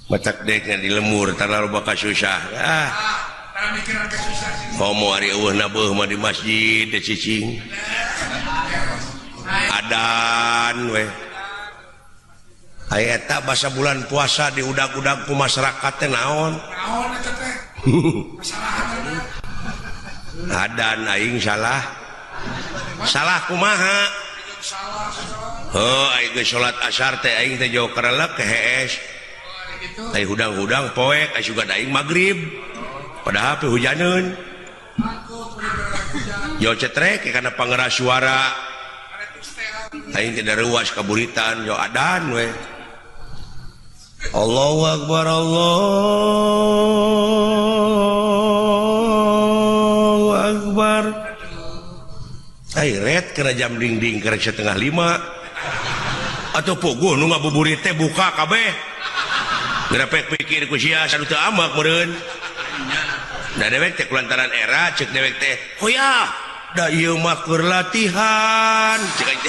batak deknya di lemur terlalu bakal susah komo hari eueuh beuh mah di masjid di cicing adan we aya eta basa bulan puasa di udag-udag ku masyarakat teh naon eta teh adan aing salah kumaha aing geus salat asar teh aing teh jauh karelek ke hees aing hudang-hudang poek aing juga aing magrib padahal pe hujaneun jauh cetrek karena pangeras suara aing tidak ruas kaburitan jauh adan we Allahu Akbar Allahu Akbar ret kena jam ding-ding kena 4:30 atau pogo nu ngabuburit teh buka kabeh grepek pikir ku sia sanu teu amak meureun da dewek teh kulantaran era ceuk dewek teh hoyah da ieu mah keur latihan ceuk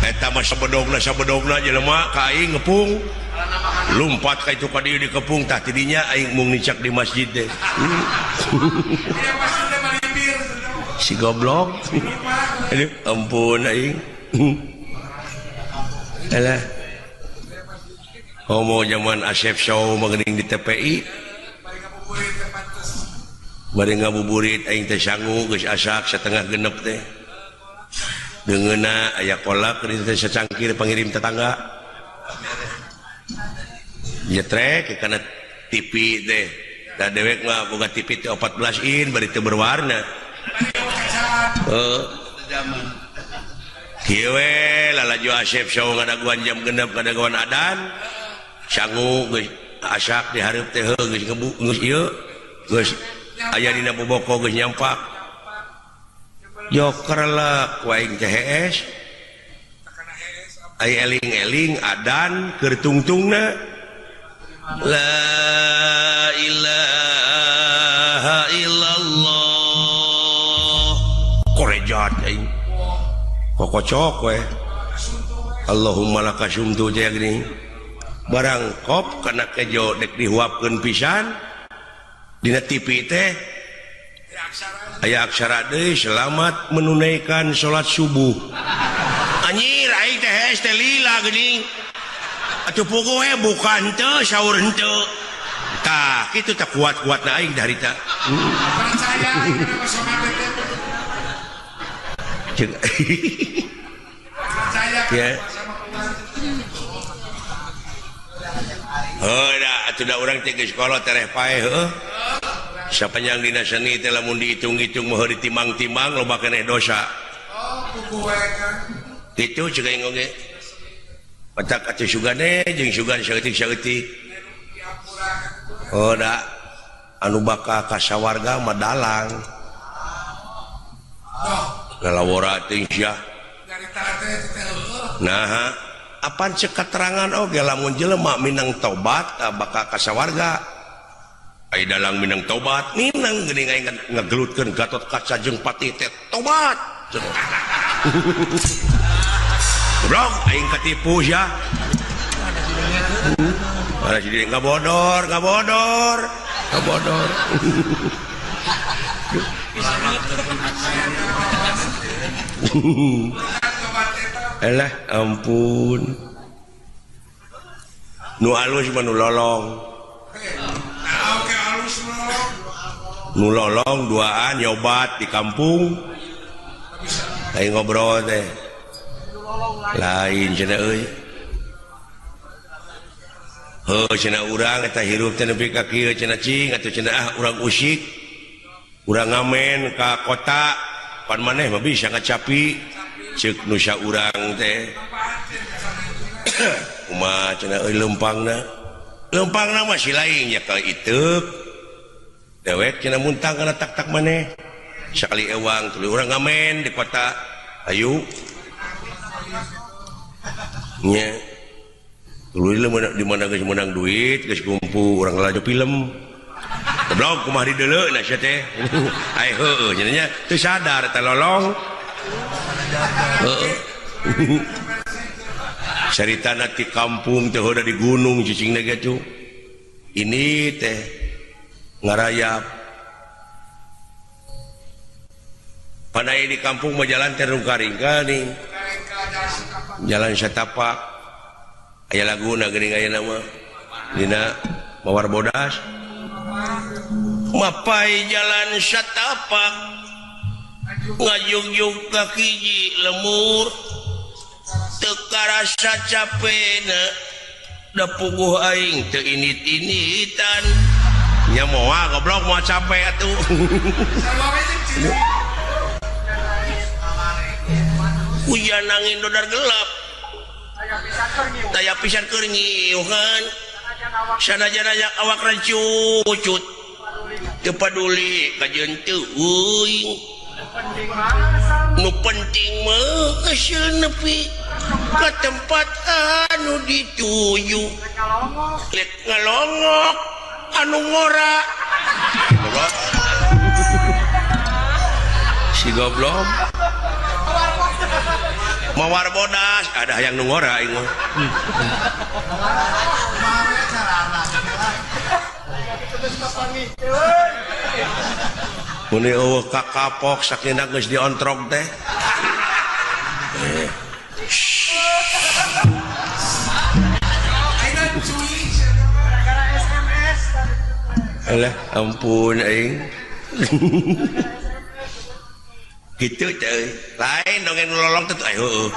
eta mah sabedogna jelema ka aing ngepung lumpat ka itu ka dieu dikepung tah tidinya aing mung nicak di masjid deh si goblok aduh ampun aing alah homo zaman Asep Show mengening di TPI bari ngabuburit aing teh sangu geus asak setengah genep teh deungeuna aya kolak di teh secangkir pangirim tetangga jetrek kana TV teh da dewek mah boga TV teh 14 in bari teu berwarna kieu we lalaju Asep Show ngadaguan jam genep ngadaguan adan sangu geus asak di hareup teh geus geus ieu geus aya dina boboko geus nyampak jokerlek waing teh hees ai eling-eling adan keur tungtungna la ilaha illallah korejat aing kokocok we Allahumma lakasumtu teh gini barang kop kana kejo dek dihuapkeun pisan dina TV teh aya aksara deui selamat menunaikan salat subuh anjir aing teh hees teh lila geuning atuh pogo we bukan teu saur henteu tah kitu teh kuat-kuatna aing da harita ya da atuh da urang teh geus kolot tereh pae heuh sapanjang dina seni teh lamun dihitung-hitung mah ditimbang-timbang loba keneh dosa kitu ceuk aing oge patak atuh sugane jeung sugan saeutik-saeutik da anu bakal ka sawarga mah dalang ngalawora teh sia nah apaan cek keterangan oge lamun jelema minang tobat bakal ka sawarga ai dalang minang tobat minang geuning aing ngagelutkeun Gatot Kaca jeung Pati teh tobat goblok aing katipu sia ada si ngabodor elah ampun nu alus mah nu lolong nu lolong duaan nyobat di kampung aing ngobrol teh lain cenah euy heuh cenah urang eta hirup teh nepi ka kieu cenah cing atuh cenah urang usik urang ngamen ka kota pan maneh mah bisa ngacapi ceuk nu saurang teh kumaha cenah euy lempangna mah si lain nya ka iteup dewek cenah muntang kana tak-tak maneh sakali ewang tuluy urang ngamen di kota ayu nya tuluy di mana geus menang duit geus kumpul urang ngalaju film goblok kumaha dideuleuh na sia teh ai heueuh cenah nya teu sadar eta lolong Caritana di kampung teh udah di gunung cicingna gitu. Ini teh ngarayap. Panai di kampung mau jalan teh karingka nih. Jalan setapak. Aya laguna geuning aya nama. Dina Mawar Bodas. Mapai jalan setapak. Ngajug-jug kaki hiji lemur. Teka rasa capena da puguh aing teu init-initan nya moal goblok moal capek atuh hujan angin dodar gelap taya pisan keur ngiuhan sanajan awak rancucut teu paduli ka jeung teu euing nu penting mah hasil nepi ke tempat anu dituju lek ngalongok anu ngora si goblok Mawar Bodas ada yang nu ngora aing mah muni eueuh ka kapok sakinda geus diontrog teh alah ampun aing gitu teh lain dongeng lolong teh heueuh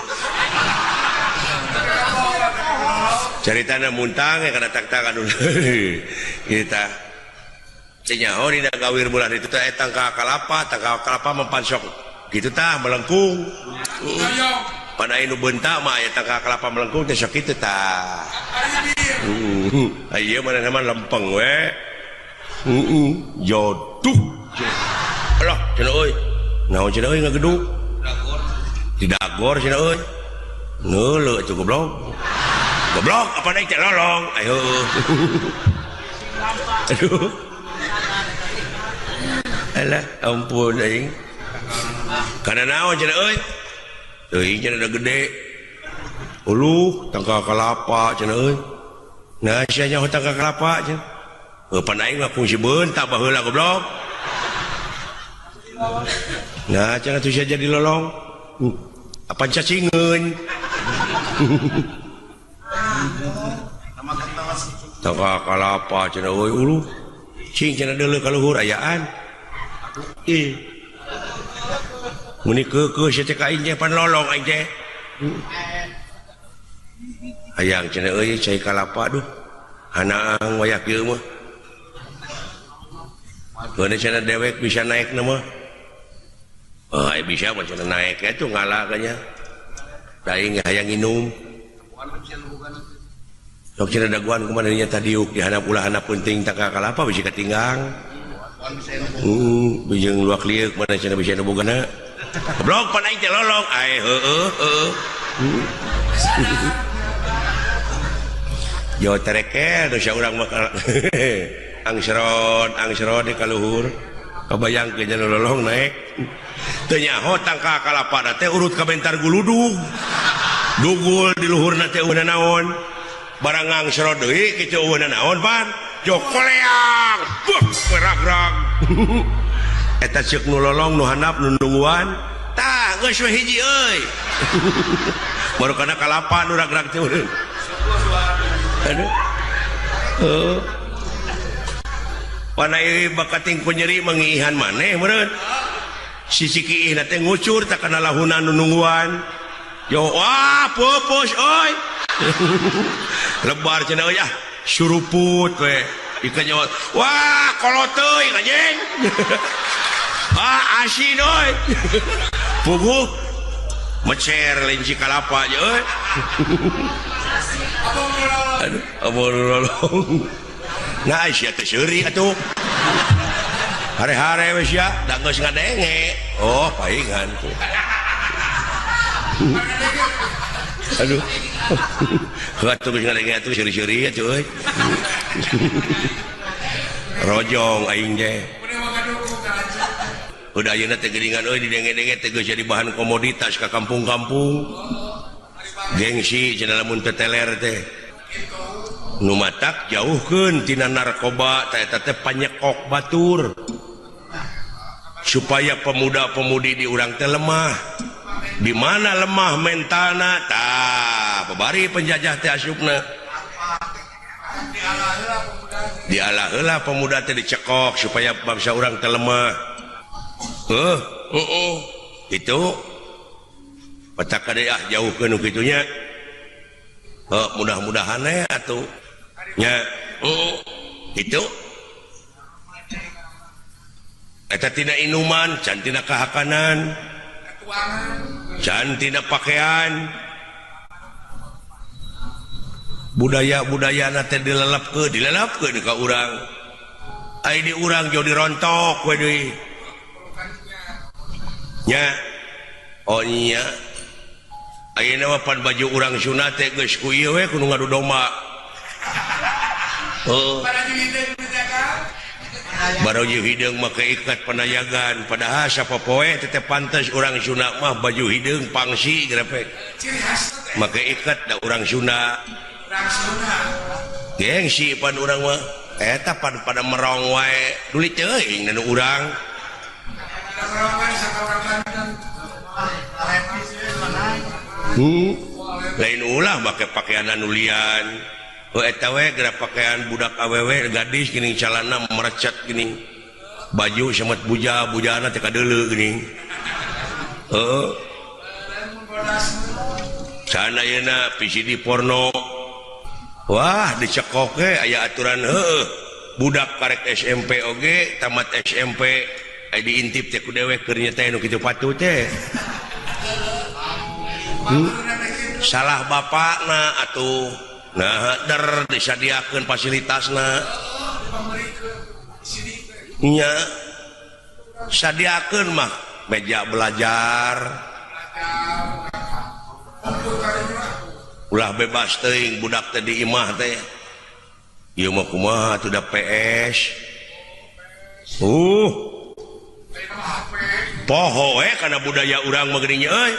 caritana muntang kana tak-tak anu kita cenyaho dina gawir bulan itu teh tangka kalapa mempan sok kitu tah melengkung pada inu bentak mah aya tangka kalapa melengkung teh sok kitu tah ieu mah nama lempeng we jodoh alah cenah euy naon cenah euy ngageduk di dagor cenah euy neuleuh atuh goblok apa naik teh lolong ayo aduh alah ampun aing kana naon cenah euy teuing cenah da gede uluh tangka kalapa cenah euy nah sia nya tangka kalapa cenah pan aing mah fungsi beuntak baheula goblok nah cenah tuh sia jadi lolong apa cacingeun tangka kalapa cenah euy uluh cing cenah deuleu ka luhur ayaan muni keukeuh sia teh ka aing teh pan lolong aing teh hayang cenah euy cai kalapa duh hanaang wayah kieu mah keuna cenah dewek bisa naik nama bisa mah cenah naik atuh ngalah kanya da aing hayang nginum sok cenah daguan kumaha nya tadiuk di handap ulah handap penting tangka kalapa bisi katinggang bijeng luak liuk mana cenah bisa nebogana goblok pan aing teh lolong ai heueuh jo tereke do sia urang mah angsrod di kaluhur kabayangkeun nya lolong naik teu nyaho tangka kalapa teh urut ka bentar guludug dugul di luhurna teh eueuhna naon barang angsrod deui kitu eueuhna naon pan jok koleang gerak-gerak eta ceuk nu lolong nu handap nu nungguan tah geus we hiji euy baru kana kalapa nu rag-rag teh aduh panai bakating penyeri mengihan maneh meureun si cikiih teh ngucur tak kana lahunan nungguan yo wah pupus oi lebar cenah euy suruput we ika jawab wah kolot teuing anjing asin oi puguh mecer lenci kalapa je euy aduh abon lolong nah sia teh seuri atuh hare-hare we sia da geus ngadenge oh paingan aduh atuh geus ngadenge atuh seuri-seuri atuh euy rojong aing teh udah ayeuna teh geuningan euy didenge-denge teh geus jadi bahan komoditas ka kampung-kampung gengsi cenah lamun teteler teh nu matak jauhkeun tina narkoba eta teh panyekok batur supaya pemuda-pemudi di urang teh lemah. Di mana lemah mentalna tah babari penjajah teh asupna dialah heula pemuda teh dicekok supaya bangsa urang teh lemah. Itu patak kade jauhkeun kitu nya. Mudah-mudahan atuh nya itu eta tina inuman can tina kahakanan can tina pakaian budaya-budayana teh dilelepkeun ka urang ai di urang jo dirontok we deui nya nya ayeuna mah pan baju urang Sunda teh geus ku ieu we kudu ngadu domba. Baraji hideung make ikat panayagan padahal sapopoe teh pantes urang Sunda mah baju hideung pangsi grepek. Make ikat da urang Sunda. Gengsi pan urang mah eta pan pada merong wae dulit teuing nu urang. Lain ulah make pakaian nulian eta we gerak pakaian budak awewe gadis gini calana merecet gini baju semet bujana teh kadeuleu gini sana yeuna PCD porno wah dicekok ge aya aturan budak karek SMP oge tamat SMP diintip teh ku dewek keur nyeteh nu kitu patuh teh salah bapakna atuh nah der disadiakeun fasilitasna nya sadiakeun mah meja belajar ulah bebas teuing budak teh di imah teh ieu mah kumaha atuh da PS poho kana budaya urang mah geuning euy.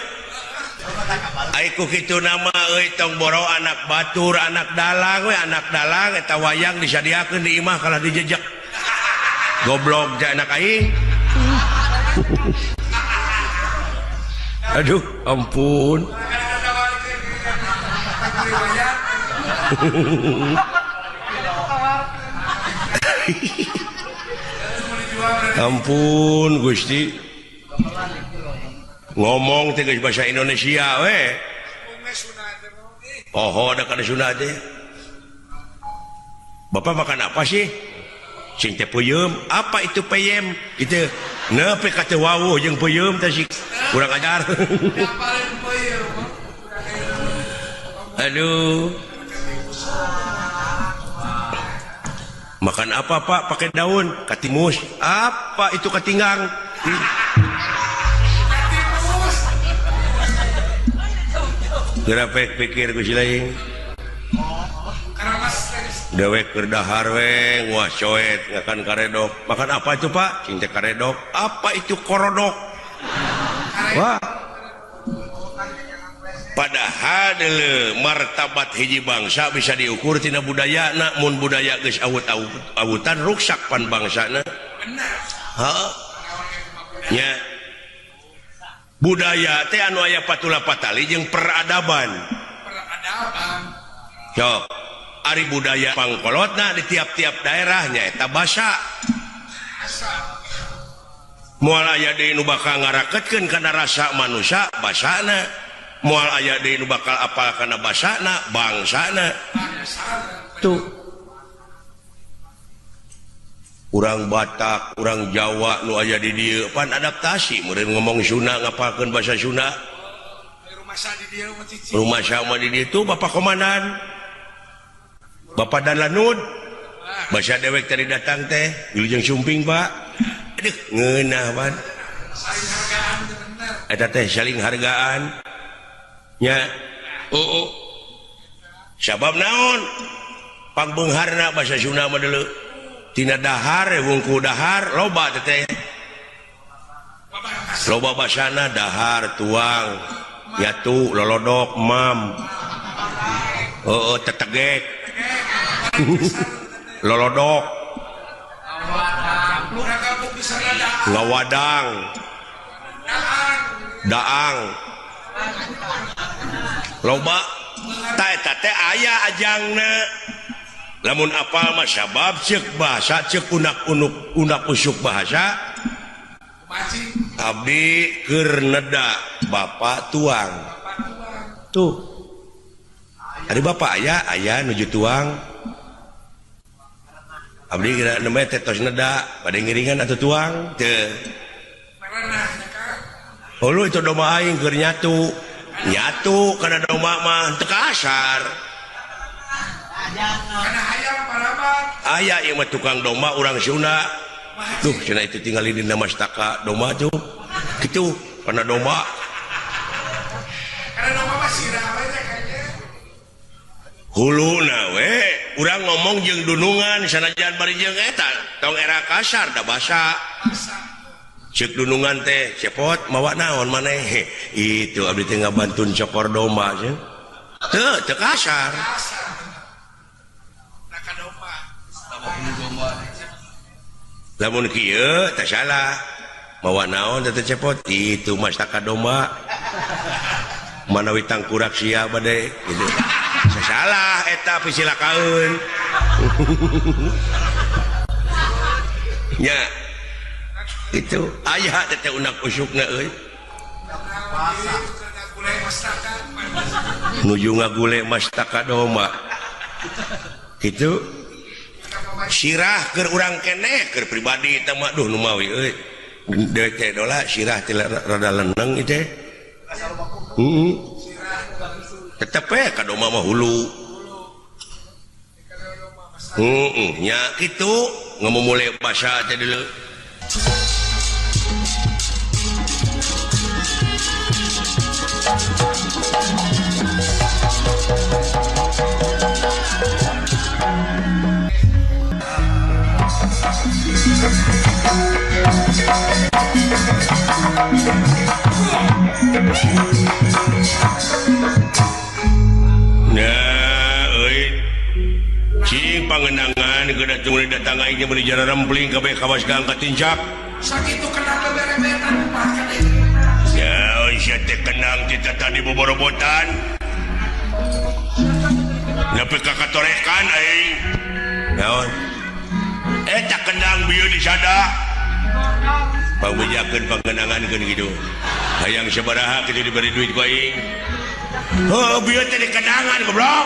Aiku kitu nama euy tong boro anak batur anak dalang we anak dalang eta wayang disadiakeun di imah kalah dijejek goblok ja anak aing. Aduh ampun. Ampun Gusti ngomong teh geus bahasa Indonesia we ada kana Sunda teh Bapak makan apa sih sing teh peuyeum apa itu peyem kitu nepi ka teu wawuh jeung peuyeum teh sih kurang ajar. Aduh makan apa Pak pakai daun katimus apa itu katinggang gerapek pikir ku silaing dewek keur dahar we nguah coet ngakan karedok makan apa itu Pak cing teh karedok apa itu korodok wah padahal deuleu martabat hiji bangsa bisa diukur tina budayana mun budaya geus awut-awutan ruksak pan bangsana bener nya budaya teh anu aya patula patali jeung peradaban sok ari budaya pangkolotna di tiap-tiap daerahnya eta basa moal aya deui nu bakal ngarakeutkeun kana rasa manusia basana moal aya deui nu bakal apal kana basana bangsana tuh urang Batak, urang Jawa nu aya di dieu pan adaptasi meureun ngomong Sunda ngapalkeun bahasa Sunda. Rumah sama di dieu tuh Bapak Komandan. Bapak Danlanud. Bahasa dewek tadi datang teh, wilujeng sumping Pak. Aduh, ngeunah pan. Eta teh saling hargaan. Nya. Sabab naon? Pangbeungharna bahasa Sunda mah deuleu. Tina dahar wungku dahar loba teh loba basana dahar tuang nyatu lolodok mam tetegek lolodok ngawadang daang loba teh aya ajangna lamun apal mah sabab ceuk bahasa ceuk unak usuk bahasa abdi keur neda bapak tuang tuh ada bapak aya nuju tuang abdi kira namanya tetos neda pada ngiringan atau tuang teu lu itu domba aing keur nyatu karena domba mah teu kasar aya ieu mah tukang domba urang Sunda tuh cenah itu tinggal di nama mastaka domba tuh gitu karena domba mah sirah we kayaknya huluna we urang ngomong jeung dunungan sanajan bari jeung eta tong era kasar da basa cek dunungan teh cepot mawa naon maneh itu abdi teh ngabantun cokor domba cenah teu kasar lamun kieu teh salah mawa naon teh cepot itu mastaka domba manawi tangkurak sia bade gitu salah eta pisilakaeun nya itu aya teh unak usukna euy nuju ngagule mastaka domba gitu sirah keur urang keneh keur pribadi teh mah duh nu mawi euy dewe teh dola sirah teh rada leneng ieu teh tetep ka domba mah hulu nya kitu ngamumule basa teh deuleu cing pangenangan geuna tuluy datang aing ge meuli jara rempling kabeh kawas angkat tincak sakitu kenang beberebetan pakan ya sia teh kenang kita tadi boborobotan nepi ka katorekan aing naon eta kenang bieu disada pangbejakeun pangenangankeun kitu hayang sabaraha kitu diberi duit ku aing bieu teh dikenangan goblok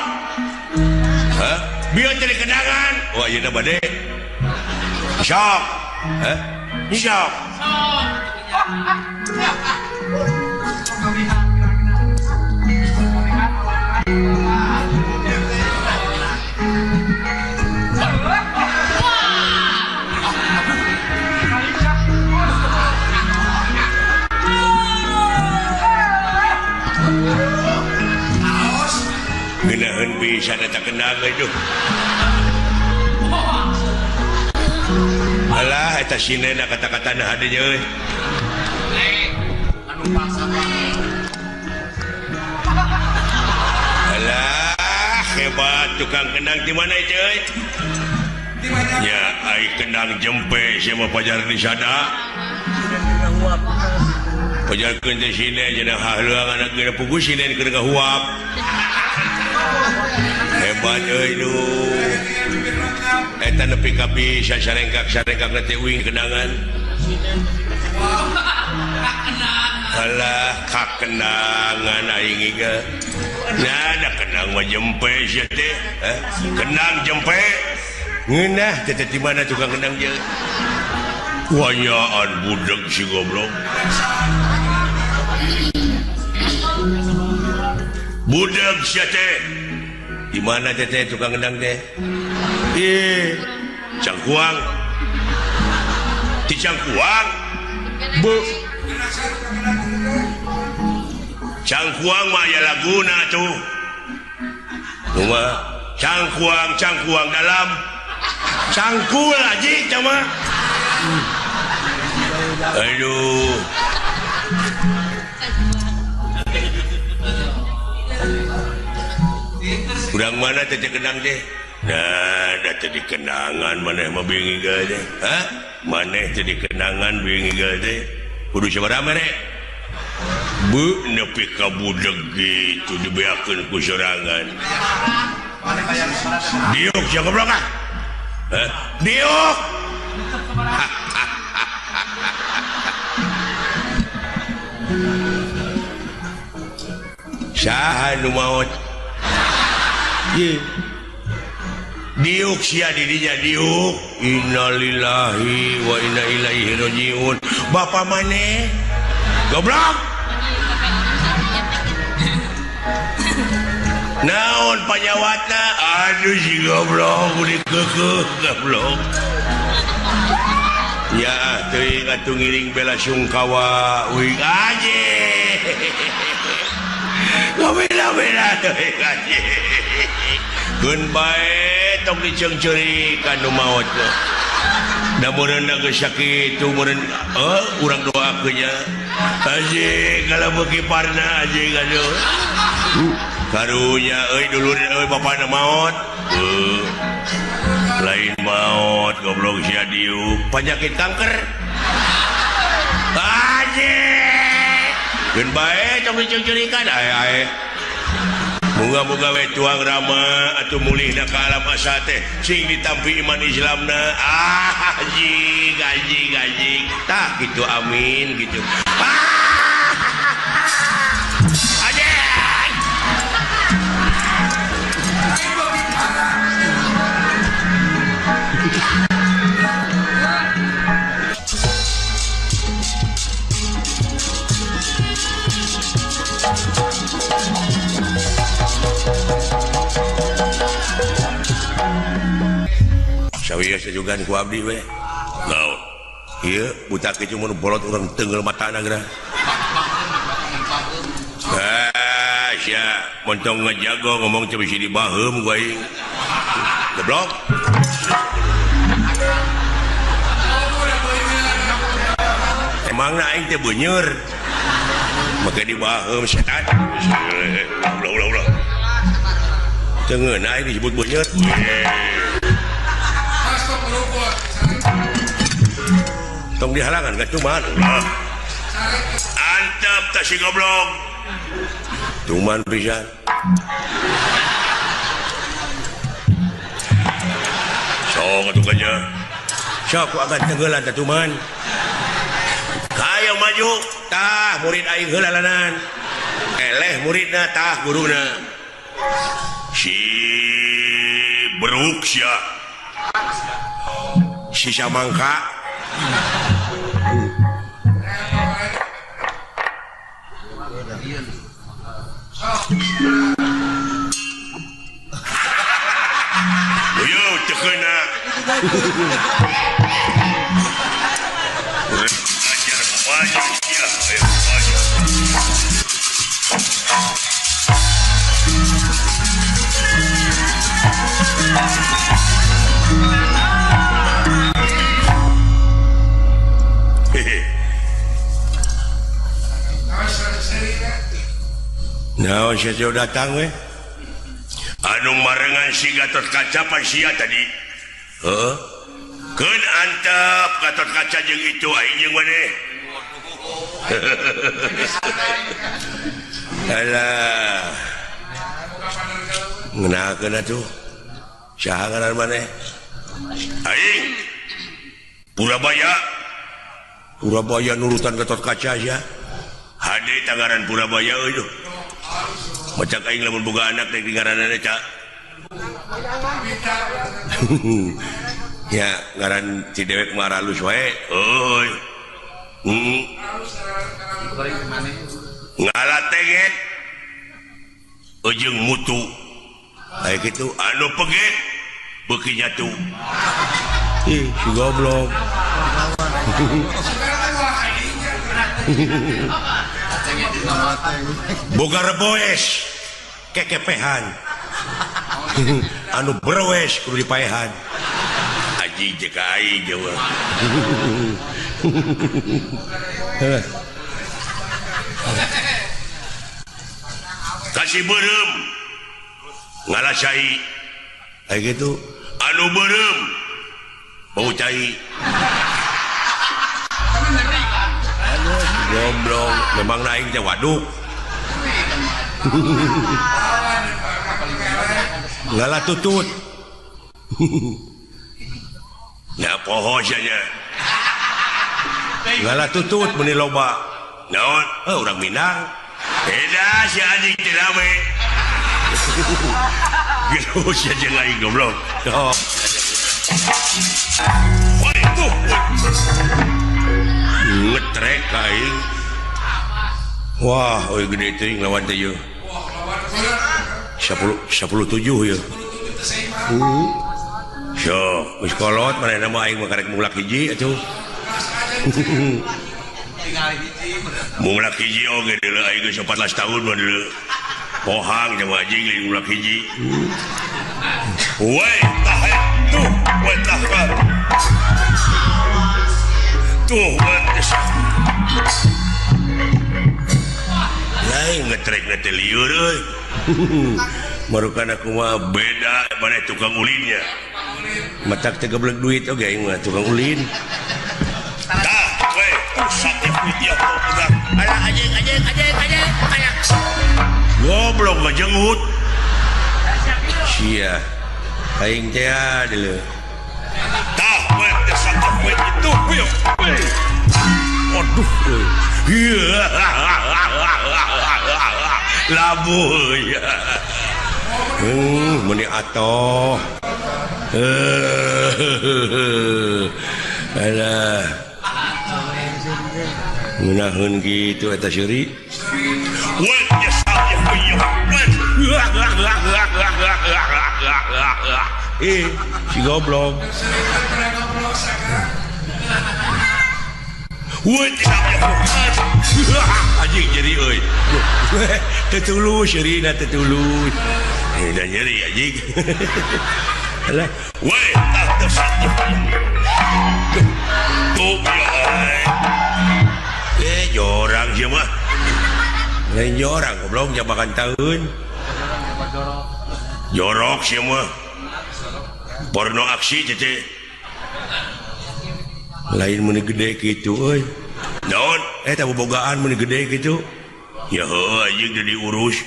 hah bieu teh dikenangan wah ieu bade sok sok genaheun bisa eta kenang itu alah eta sinena kata-katana hade euy anu paksa alah hebat tukang kenang di mana itu euy nya ai kenang jempe sia mah pajar di sada pajarkeun teh sine cenah hahleuang anak geuna puguh sine keur ngahuap hebat euy nu eta nepi ka bisa sarengkak na teh uing kenangan alah kakenangan aing ge nya da kenang mah jempe sia teh kenang jempe ngeunah teh di mana tukang kenang je wanyaan budak si goblok budak sia teh di mana teh tukang kendang teh Cangkuang di Cangkuang bu Cangkuang mah ya laguna tuh cuma cangkuang dalam cangkul aja cuma aduh Udang mana teh kenang deh. Nah, dah jadi kenangan maneh mah bingi gade. Hah? Maneh jadi kenangan bingi gade. Kudu sabaraha rek? Bu nepi ka budeg gitu dibeakeun ku sorangan. Diuk sia goblok ah. Hah? Diuk. Saha nu maot? Ye. Diuk sia dirinya diuk. Innalillahi wa inna ilaihi rajiun. Bapak maneh goblok. Naon panyawatna? Aduh si goblok udah kekeh goblok. Ya teuing atuh ngiring bela sungkawa uing aje. Gabela-bela teuing aje. Keun bae tong diceung-ceuri ka nu maot. Da meureun geus sakitu meureun urang doakeun nya. Aje kalau beuki parna aje gaduh. Karunya euy dulur euy bapana maot. Lain maot goblok sia diuk penyakit kanker. Aje. Keun bae tong diceung-ceurikan ae-ae. Moga-moga we tuang rama atuh mulihna ka alam asa teh sing ditampi iman Islamna. Gaji tah gitu amin gitu. Sawiya sajugan ku abdi we. Naon? Ieu buta ke cuma bolot urang teungeul matana geura. Sia montong ngajago ngomong teu bisi dibaheum ku aing. Goblok. Emangna aing teh beuneur. Make dibaheum setan. Ulah. Teungeun aing disebut beuneur. Tong dihalangan kan cuman antep tak si goblok cuman pisan sok atuh kanya sok agan tenggelan teh cuman kayo maju tah murid aing heula lanan eleh muridna tah guruna si beruk sia si samangka. Yo tekena. Ajar banyak ya, banyak. Nah, saya datang we. Anu marengan si Gatot Kaca pan sia tadi. Heeh. Keun antep Gatot Kaca jeung itu aing jeung maneh. Alah. Ngeunakeun atuh. Saha ngaran maneh? Aing. Purabaya. Purabaya nurutan Gatot Kaca ya. Hade tangaran Purabaya euy. Macak aing lamun boga anak dek ngaranna Cak. Ya, ngaran si dewek mah halus wae. Euy. Ngalatenget. Ujung mutu. Aya kitu anu peget beuki nyatu. Ih, si goblok. Boga reboes kekepehan anu berwes kudu dipaehan aji jekai jawa kasih beureum ngalah cai kayak gitu anu berem bau cai goblok memang naik teh waduk ngalah tutut nah poho saja ngalah tutut meni loba naon urang Minang beda si anjing teh rame gitu saja lain goblok waduh ngetrek aing wah oi gede teuing lawan teh yeuh 17 ya so geus kolot manehna mah aing mah karek mulak hiji atuh mulak hiji oge deuleu aing geus 14 tahun mah deuleu pohang jeung anjing lain mulak hiji we tah tuh we tah tuh lain ngetrek nete liur euy marukana kumaha beda mana tukang ulinnya matak teh goblok duit oge aing mah tukang ulin tah we pusat ya punya pegang ala anjing ayak goblok mah jengut sia aing teh deuleu tah we desat we itu we waduh labu ya meni atoh alah ngunaheun kitu eta seuri wen ya si goblok wen anjing jadi euy tetulus seurina tetulus da nyeri anjing alah we tah desat tuh ya jorang siya mah lain jorang goblok jabakan tahun jorok siya mah porno aksi cece lain meni gede gitu euy naon eta bobogaan meni gede gitu ya heuh anjing jadi urus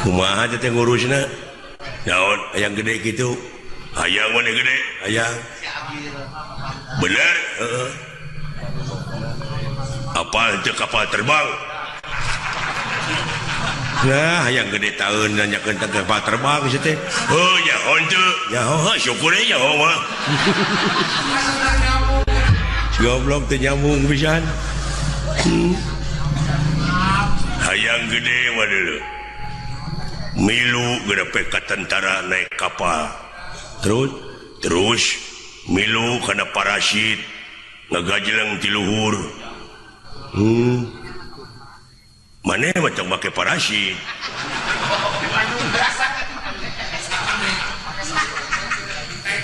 kumaha teh ngurusna naon hayang gede gitu hayang mana gede hayang bener apa itu kapal terbang nah hayang gede tahun nanyakeun kapal terbang situ teh oh nyaho teu nyaho syukur nyaho mah goblok teh nyambung pisan hayang gede mah deuleu milu gedepe ka tentara naik kapal terus milu kana parasit ngagajeleng ti luhur maneh mah tong make parasit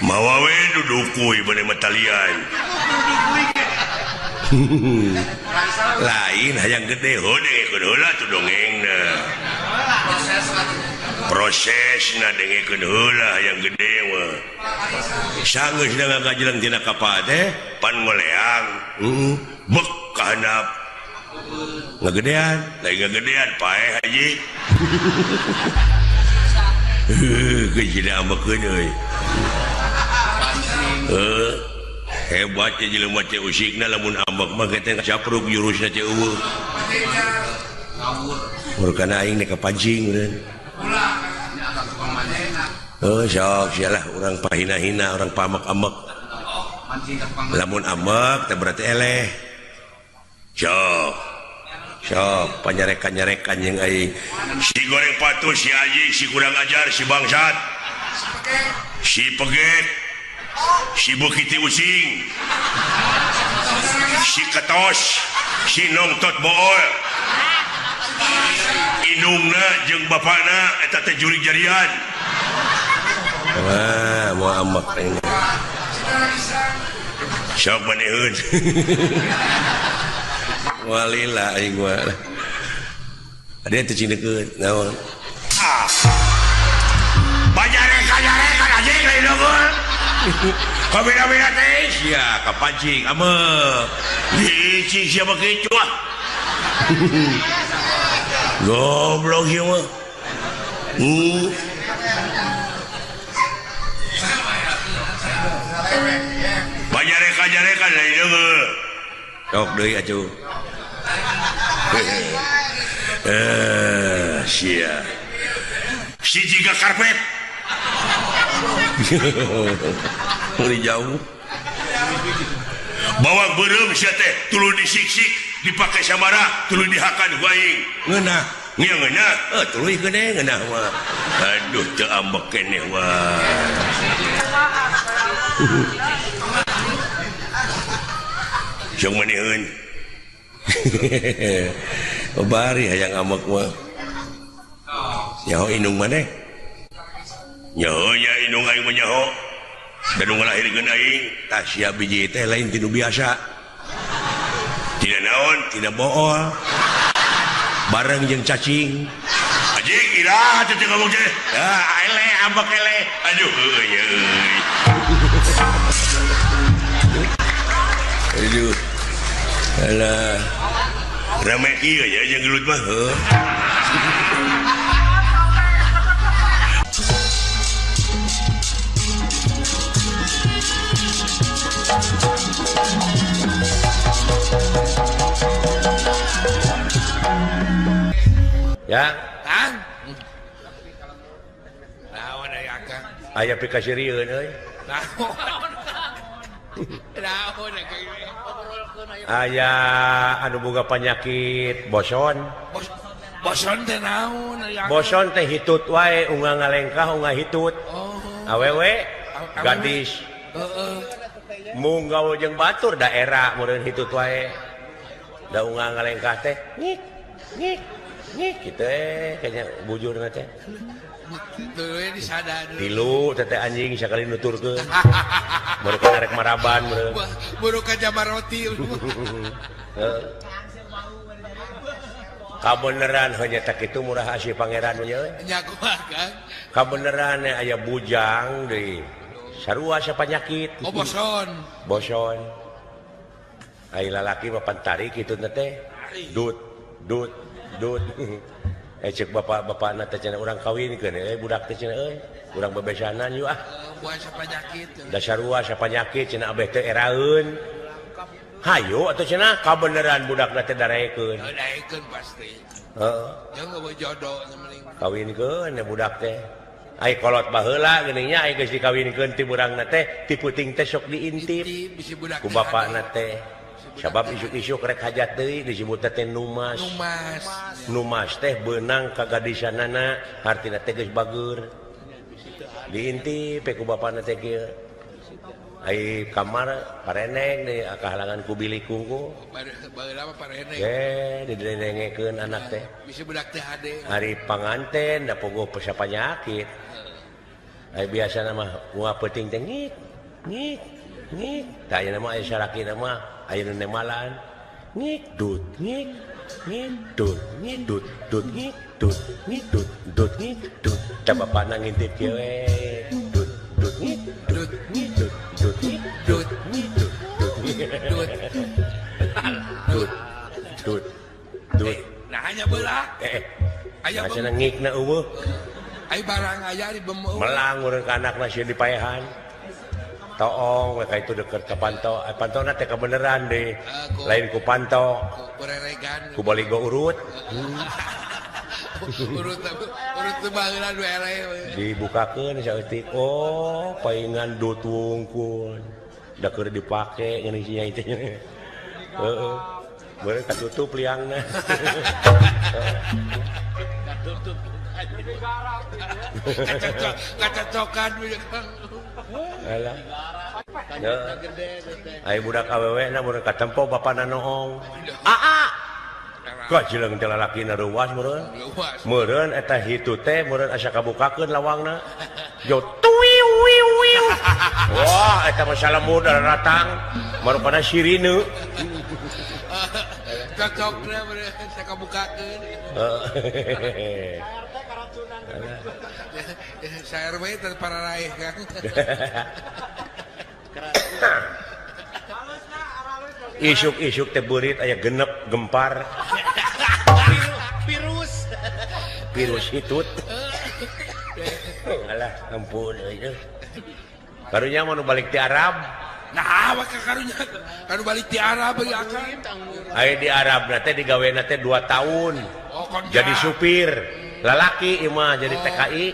mawa we duduk kuy bane matalian lain hayang gede hode heula tuh dongengna prosesna dengekeun heula hayang gede mah sanggeus da ngagajeleng tina kapal teh pan ngoleang bek ka handap ngagedean lain ngagedean pae haji geus ambekeun euy hebat ya jelema teh usikna lamun ambek mah kita capruk jurusna teh eueuh murkana aing nek kapancing meureun sok sialah urang pahina-hina urang pamek-amek lamun amek teh berarti eleh sok panyarekan-nyarekan yang aing si goreng patus si aji si kurang ajar si bangsat si peget si bukiti using si ketos si nongtot bool indungna jeung bapakna eta teh juri jarian wah mau amak ini sok maneheun walila aing mah ada itu cindekeun naon bajare kajare kan aja lain dongol kabina-bina teh sia kapancing ame hiji siapa kicu ah goblok ieu mah bajare kajare kan lain dongol sok deui atuh sia si jika karpet mulai jauh bawa berem sia teh tuluy disiksik dipakai samara tuluy dihakan waing ngeunah nya ngeunah tuluy gede ngeunah mah aduh teu ambek keneh wah jeung manehun bari hayang amek mah nyaho indung maneh nyaho nya indung aing mah nyaho dan ngalahirkeun aing tah sia biji teh lain tinu biasa tidak naon tidak bool bareng jeung cacing anjing iraha teh ngomong teh ele ambek ele aduh euy aduh alah rame kieu ya jeung gelut mah ya Kang naon aya Kang aya pikasirieun euy naon aya anu boga penyakit boson boson teh naon boson teh hitut wae ungah ngalengkah ungah hitut awewe gadis munggaul jeung batur daerah meureun hitut wae da ungah ngalengkah teh ngik ngik ngik kitu kayaknya bujurna teh tuluy disadar tilu teh anjing sakali nuturkeun baru kana rek maraban baru ka jamar roti kabeneran hanya tak kitu murah asih pangeran nya nya kumaha Kang kabeneran aya bujang deui sarua asa penyakit boson boson ai lalaki mah pantari kitu teh dut cek bapak-bapak teh cenah urang kawinkeun budak teh cenah urang bebesanan yuk buah sapanyakit da sarua sapanyakit cenah abeh teh eraeun hayu atuh cenah kabeneran budakna teh darekeun darekeun pasti jeung eueuh jodoh mending kawinkeun budak teh ai kolot baheula geuning nya ai geus dikawinkeun ti urangna teh ti puting teh sok diintip ku bapakna teh sabab isuk-isuk rek hajat deui disebut teh numas numas teh beunang ka gadisanana hartina teh geus bageur diintip ku bapana teh kieu ai kamar pareneng deui kahalangan ku bilik kungku baheula mah pareneng didengengekeun anak teh bisi budak teh hade hari panganten da pogoh pesapanyakit ai biasana mah ungah peuting teh ngik ngik ngik tah ayeuna mah aya sarakina mah ayeuna nemalan ngik dut ngik ngik dut ngik dut dut ngik dut ngik dut dut ngik dut da bapana ngintip kieu we dut dut ngik dut ngik dut dut ngik dut ngik dut dut ngik dut dut dut dut nah hanya beula aya cenah ngikna eueuh ai barang aya di bemeu melang urang ka anakna sieun dipaehan toong mereka itu deket ke panto pantona teh kebeneran deh lain ku panto ku baligo urut urut teh baheula dua ele dibukakeun saeutik oh paingan dut wungkul da keur dipake ngeuni sia teh heeh beureuh katutup liangna katutup kacocokan alah ai budak awewe na meureun katempo bapana noong ka jeleng teh lalakina ruas meureun eta hitu teh meureun asa kabukakeun lawangna jo tuwiu wiu wiu wah eta mah salamur datang marupana sirine cocok deh saya kebukakeun saya RW para raih kan isuk-isuk teh beurit aya genep gempar virus hitut alah ampun karunya mau balik ti Arab nah maka karunya kanu balik ti Arab ya kan aya di Arab teh digaweana teh 2 tahun jadi supir lalaki ieu mah jadi TKI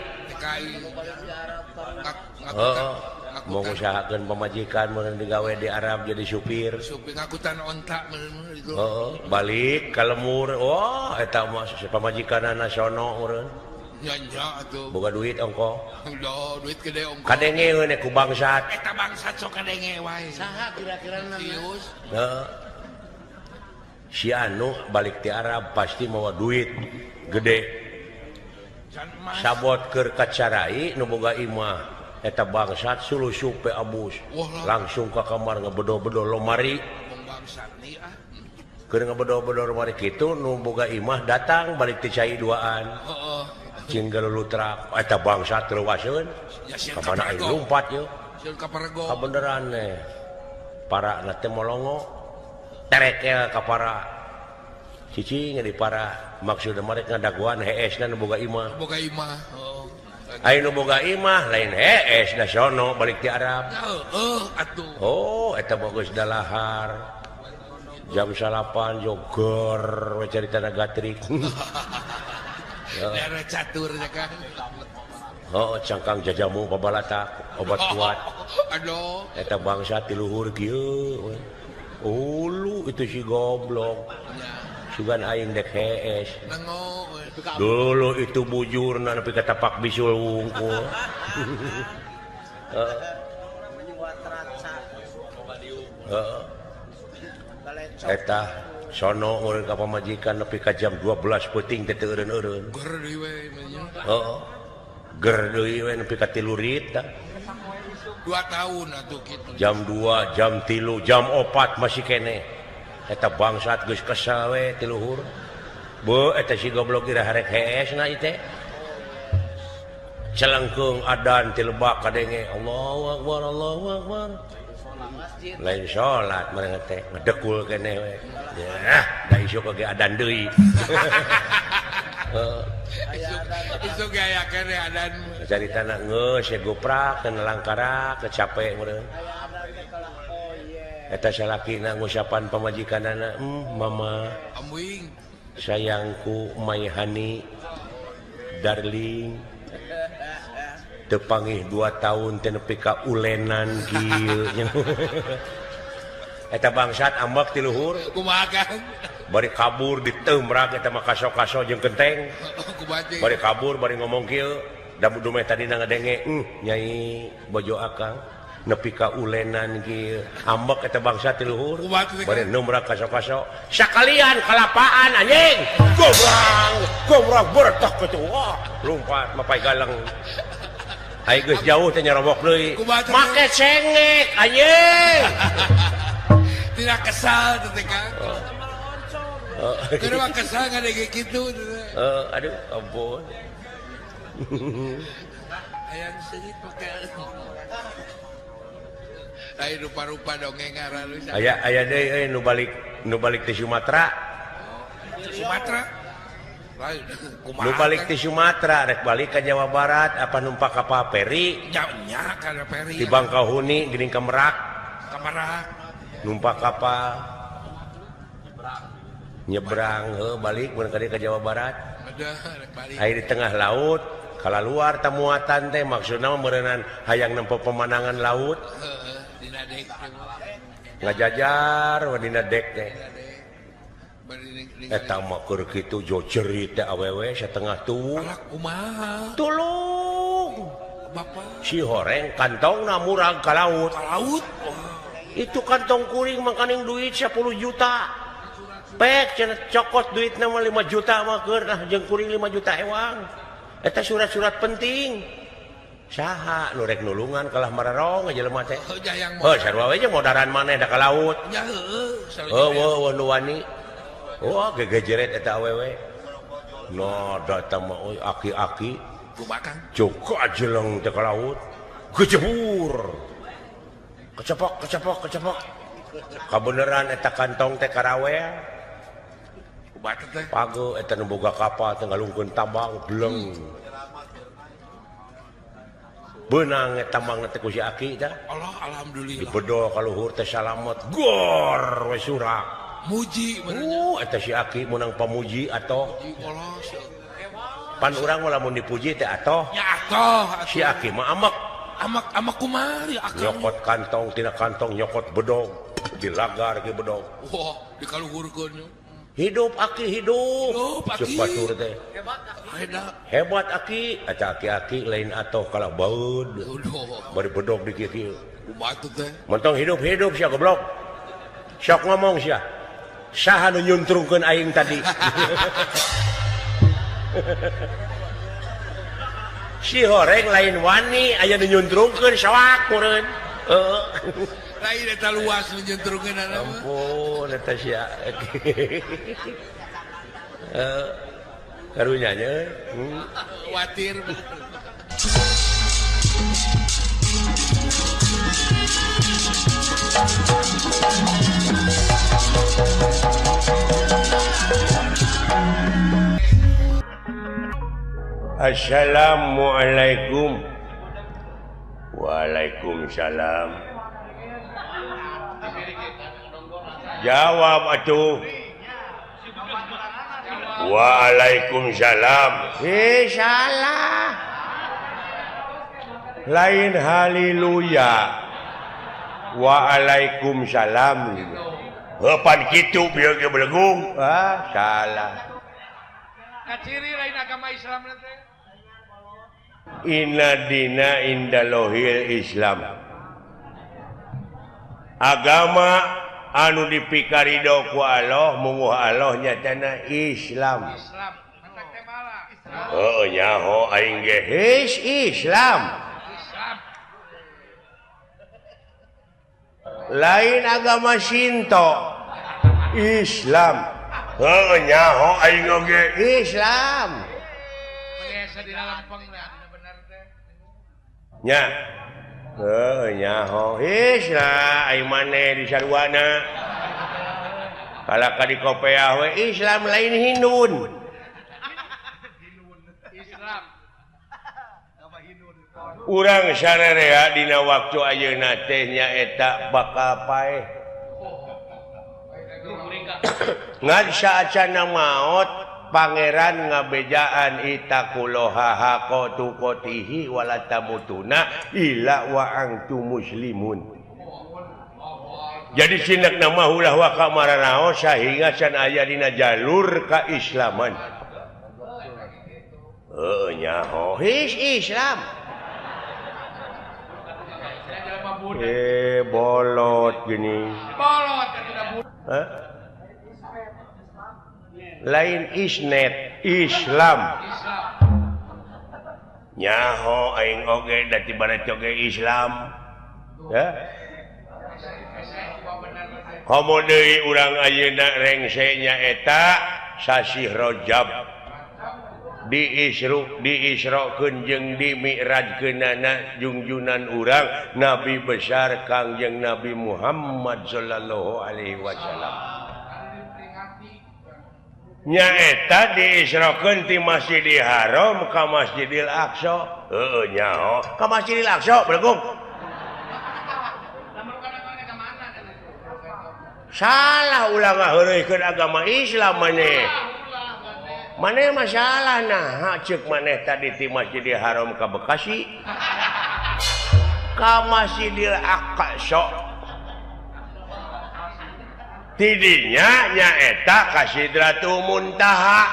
mau usahakeun pamajikan mun digawe di Arab jadi supir ngakutan onta itu balik ka lemur eta mah pamajikanana sono meureun nya atuh boga duit ongko duit gede ongko kadenge we ku bangsat eta bangsat sok kadenge wae saha kira-kira serius si anu balik ti Arab pasti mawa duit gede sabot keur kacarai nu boga imah eta bangsat sulusup abus langsung ke kamar ngebedo-bedo lomari keur ngebedo-bedo lomari kitu nu boga imah datang balik ti cai duaan cing galulutrak eta bangsat leuwaseun ka mana aing lumpat yeuh kabeneran para na teh molongo terekel ka para cicing di para maksudna mah ngadaguan heesna nu boga imah ayo boga imah lain hees da sono balik ti Arab atuh eta bagus dalahar jam 8 joger we caritana gatrik daerah catur ya kan cangkang jajamu pabalatak obat kuat aduh eta bangsa ti luhur kieu ulu itu si goblok sugan aing dek hees dulu itu bujurna nepi ka tapak bisul wungkul eta sono urang ka pamajikan nepi ka jam 12 peuting teh teu eureun-eureun ger deui we ger deui we nepi ka 3 rit 2 tahun atuh kitu jam 2 jam 3 jam 4 masih kene eta bangsat geus kesel we ti luhur beuh eta si goblok ira harek heesna ieu teh celengkeung adan ti lebak kadenge Allahu akbar lain salat mereka teh ngedekul kene we ya da isuk ge adan deui isuk ge aya kene adan caritana geus ya goprak teu langkara kecape meureun eta salakina ngusapan pamajikanana mama amwing sayangku my honey darling tepangih 2 tahun teh nepi ka ulenan kieu eta bangsat ambak ti luhur kumaha kan bari kabur diteumbrak eta mah kaso-kaso jeung genteng bari kabur bari ngomong kieu da dume tadina ngadenge nyai bojo akang nepi ka ulenan kieu ambek eta bangsa ti luhur bari neumbrak kaso-kaso sakalian kalapaan anjing gobrang bertak kitu wah lumpat mapai galeng ai geus jauh teh nyarobok deui make cengek anjing tidak kesal teh Kang keur mah kesal ngadege kitu aduh ampun aya seujit make ai rupa-rupa dongeng ngaran aya deui nu balik ti Sumatera nu balik ti Sumatera rek balik ka Jawa Barat apa numpak kapal feri nya ka feri di Bangkahuni geuning ka Merak numpak kapal nyebrang balik mun ka Jawa Barat aya di tengah laut kala luar tamuatan teh maksudna meureunnan hayang nempo pemandangan laut ngajajar dina dek teh eta mah keur kitu jo cerit teh awewe satengah tubuh tulung si horeng kantongna murag ka laut itu kantong kuring makaning duit 10 juta pek cenah cokot duitna mah 5 juta mah keur jeung kuring 5 juta ewang eta surat-surat penting saha nu rek nulungan kalah mararong jelema teh sarua we jeung modaran maneh da ka laut nu wani Oh gegejeret eta awewe no datang mah aki-aki kumakan cukup jeleng teh ka laut gejebur kecepok kabeneran eta kantong teh karawea kumakan teh page eta nu boga kapal teh ngalungkeun tambang deleng benang eta tambang teh ku si aki teh Allah alhamdulillah dibedol ka luhur teh salamet gor we surak muji eta si aki menang pamuji atoh Allah pan urang lamun dipuji teh atoh ya atoh si aki mah amak kumari akang nyokot kantong tina kantong nyokot bedog dilagar ke bedog wah dikaluhurkeun hidup aki hidup Aki. batur teh hebat hebat aki eta aki-aki lain atoh kalah baud bari bedog di kieu kumaha teh mentong hidup sia goblok sok ngomong sia saha nu nyuntrungkeun aing tadi si horeng lain wani aya nu nyuntrungkeun sawak meureun lain eta luas nu nyuntrungkeun ampun eta sia karunya nya khawatir Assalamualaikum. Waalaikumsalam. Jawab atuh. Waalaikumsalam. Salah. Lain haleluya. Waalaikumsalam. Pan kitu bieu ge belegung. Salah. ciri lain agama Islam teh Inna dina indalohil Islam. Agama anu dipikarido ku Allah munguh Allah nyatana Islam. Oh nyaho aing ge Islam. Lain agama Shinto. Islam. Oh nyaho aing oge Islam. Nya nyaho Islam aing maneh di sarwana kalaka di kopeah we Islam lain Hindun urang sararea dina waktu ayeuna teh nyaeta bakal paeh ngan saacana maot Pangeran ngabejaan itakuloha hakotukotihi walatamutuna illa wa antum muslimun. Jadi sinak nama ulah wa kamaranaos sehingga can aya dina jalur kaislaman. Nyaho Islam. Bolot gini. Bolot. Hah? Lain isnet Islam nyaho aing oge da tibarac oge Islam ya komo deui urang ayeuna rengse nyaeta sasi Rajab diisrokeun jeung dimi'rajkeunana junjunan urang Nabi besar Kangjeng Nabi Muhammad sallallahu alaihi wasallam nyaeta diisrokeun ti Masjidil Haram ka Masjidil Aqsa. Nyaho ka Masjidil Aqsa belegong. Salah ulah ngaheureukeun agama Islam maneh. Maneh masalah nah ceuk maneh tadi ti Masjidil Haram ka Bekasi. Ka Masjidil Aqsa. Tidinya nyaeta ka Sidratul Muntaha.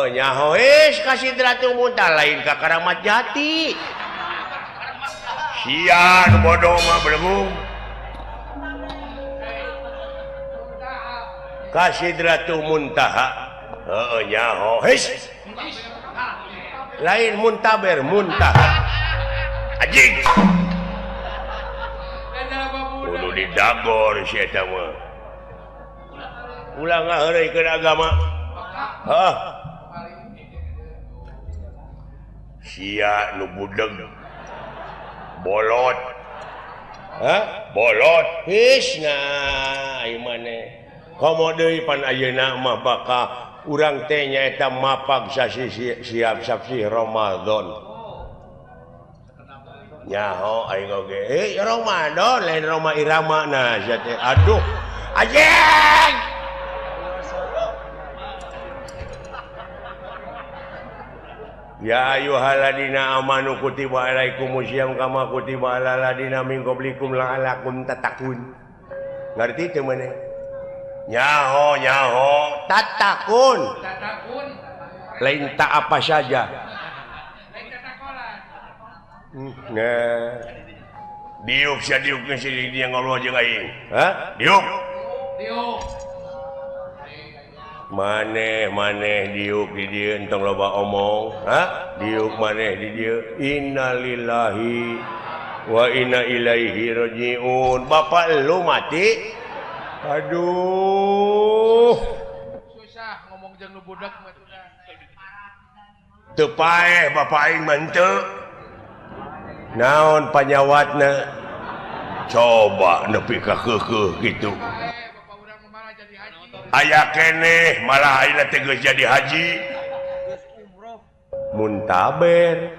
Nyaho ka Sidratul Muntaha lain ka Karamat Jati. Sian bodoh mah belum. Ka Sidratul Muntaha. Nyaho lain Muntaber Muntaha. Anjing. Kudu didagor si eta mah. ulang ngaheureukeun agama. Hah? Sia nu budeg. Bolot. Hah? Bolot. Hisna ai maneh. Komo deui pan ayeuna mah bakal urang teh nyaeta mapag siap sasi Ramadan. Nyaho aing oge. Ramadan lain Roma Irama nah sia teh. Aduh. Anjing. Ya ayyuhalladzina amanu kutiba alaikumusiyam kama kutiba alal ladzina min qablikum la'allakum tattaqun. Ngarti teu maneh? Nyaho tatakun lain tak apa saja nah diuk sia diuk geus dia ngobrol jeung aing diuk maneh diuk di dieu entong loba omong diuk maneh di dieu innalillahi wa inna ilaihi rajiun. Bapak lu mati. Aduh. Susah ngomong jeung nu budak mah teu paeh bapak aing mah henteu. Naon panyawatna? Coba nepi ka keukeuh kitu. Bapak urang malah jadi haji. Aya keneh malah ayeuna teh geus jadi haji. Geus umroh. Muntaber.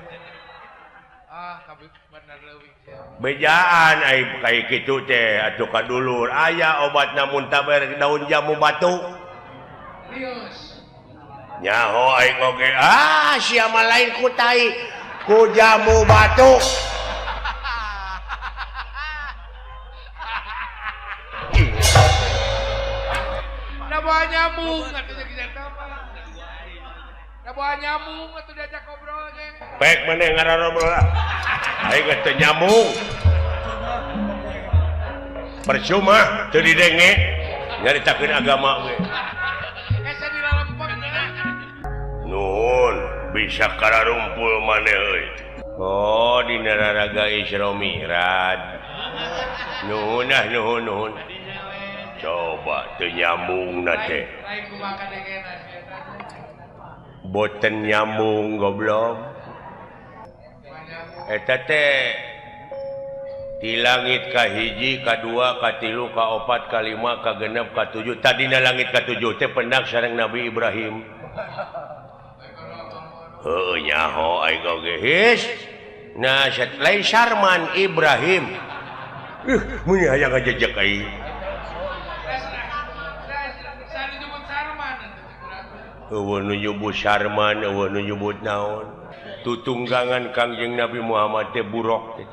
Kabeh bener leuwih sia. Bejaan ai kai kitu teh atuh kadulur aya obatna muntaber daun jamu batu. Rius. Nyaho aing oge sia mah lain ku tai ku jamu batu. Da bawa nyamuk atuh jeung apa? Da bawa nyamuk atuh diajak ngobrol ge. Pek maneh ngarobrol. Aing geus teu nyambung. Percuma teu didenge nyaritakeun agama we. Esa dilalempeng Nuhun, bisa kararumpul maneh euy. Oh, dina raraga Isra Mi'raj. Nuhun. Coba teu nyambungna teh. lain kumaha kadengena. Boten nyambung goblok. Eta teh di langit kahiji, kadua, katilu, kaopat, kalima, kagenep, katujuh. Tadina langit katujuh teh pendak sareng Nabi Ibrahim. Heuh nyaho aing oge his. Nah, lain Sarman Ibrahim. Mun aya ngajejek aing. Eueuh nu nyebut Sarman, eueuh nu nyebut naon. Tutunggangan Kangjeng Nabi Muhammad teh burok teh.